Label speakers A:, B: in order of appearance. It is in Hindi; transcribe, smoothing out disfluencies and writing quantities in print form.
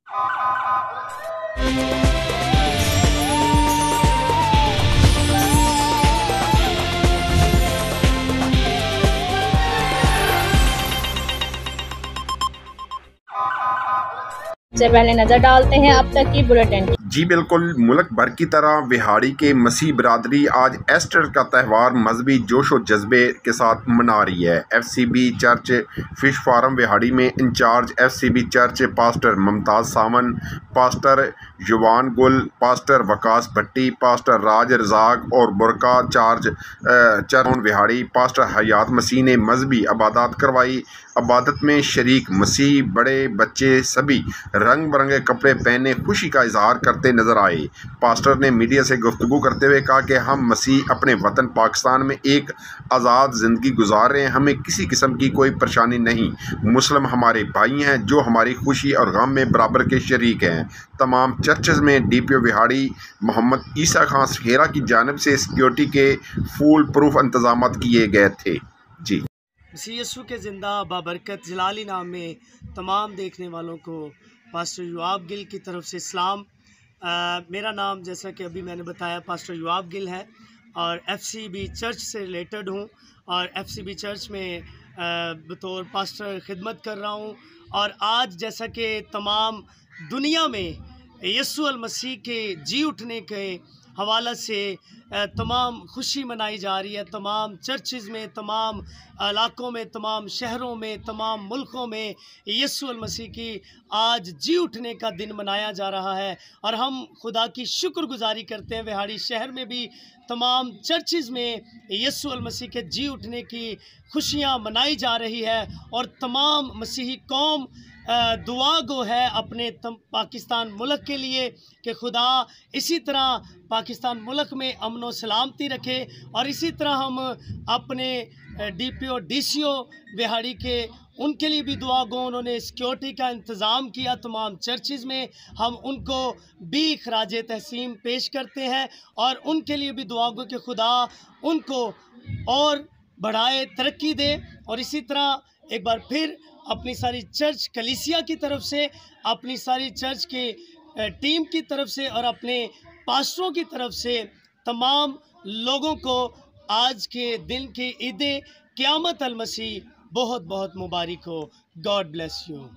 A: से पहले नजर डालते हैं अब तक की बुलेटिन।
B: जी बिल्कुल, मुल्क भर की तरह विहाड़ी के मसीह बरादरी आज ईस्टर का त्यौहार मजहबी जोश व जज्बे के साथ मना रही है। FCB church fish farm Vehari में incharge FCB church pastor Mumtaz Sawan, pastor Yuvan Gul, pastor Waqas Bhatti, pastor Raj Razzaq और बुरका charge church Vehari pastor Hayat Masih ने मजहबी इबादत करवाई। इबादत में शरीक मसीह बड़े बच्चे सभी रंग बिरंगे कपड़े पहने खुशी का इजहार करते नजर आए। पास्टर ने मीडिया से गुफ्तगू करते हुए कहा कि हम मसीह अपने वतन पाकिस्तान में एक आज़ाद ज़िंदगी गुजार रहे हैं, हमें किसी किस्म की कोई परेशानी नहीं। मुस्लिम हमारे भाई हैं जो हमारी खुशी और गम में बराबर के शरीक हैं। तमाम चर्चेज़ में DPO विहाड़ी मोहम्मद ईसा खान सखेरा की जानिब से सिक्योरिटी के फुल प्रूफ इंतजाम किए गए थे। जी
C: मसीह यीशु के ज़िंदा बाबरकत जलाली नाम में तमाम देखने वालों को पास्टर युआब गिल की तरफ से सलाम। मेरा नाम जैसा कि अभी मैंने बताया पास्टर युआब गिल है और FCB चर्च से रिलेटेड हूँ और FCB चर्च में बतौर पास्टर खिदमत कर रहा हूँ। और आज जैसा कि तमाम दुनिया में यीशु अल मसीह के जी उठने के हवाला से तमाम खुशी मनाई जा रही है। तमाम चर्चेज़ में, तमाम इलाकों में, तमाम शहरों में, तमाम मुल्कों में यीशु अल मसीह की आज जी उठने का दिन मनाया जा रहा है और हम खुदा की शुक्रगुजारी करते हैं। विहाड़ी शहर में भी तमाम चर्चेज़ में यीशु अल मसीह के जी उठने की खुशियाँ मनाई जा रही है और तमाम मसीही कौम दुआ गो है अपने पाकिस्तान मुल्क के लिए कि खुदा इसी तरह पाकिस्तान मुल्क में अमन व सलामती रखे। और इसी तरह हम अपने DPO DCO विहाड़ी के उनके लिए भी दुआ गो, उन्होंने सिक्योरिटी का इंतज़ाम किया तमाम चर्चेज़ में, हम उनको भी खराज तहसीन पेश करते हैं और उनके लिए भी दुआ गो कि खुदा उनको और बढ़ाए, तरक्की दे। और इसी तरह एक बार फिर अपनी सारी चर्च कलीसिया की तरफ से, अपनी सारी चर्च की टीम की तरफ से और अपने पास्टरों की तरफ से तमाम लोगों को आज के दिन की ईद क़यामत अल मसीह बहुत बहुत मुबारक हो। God bless you.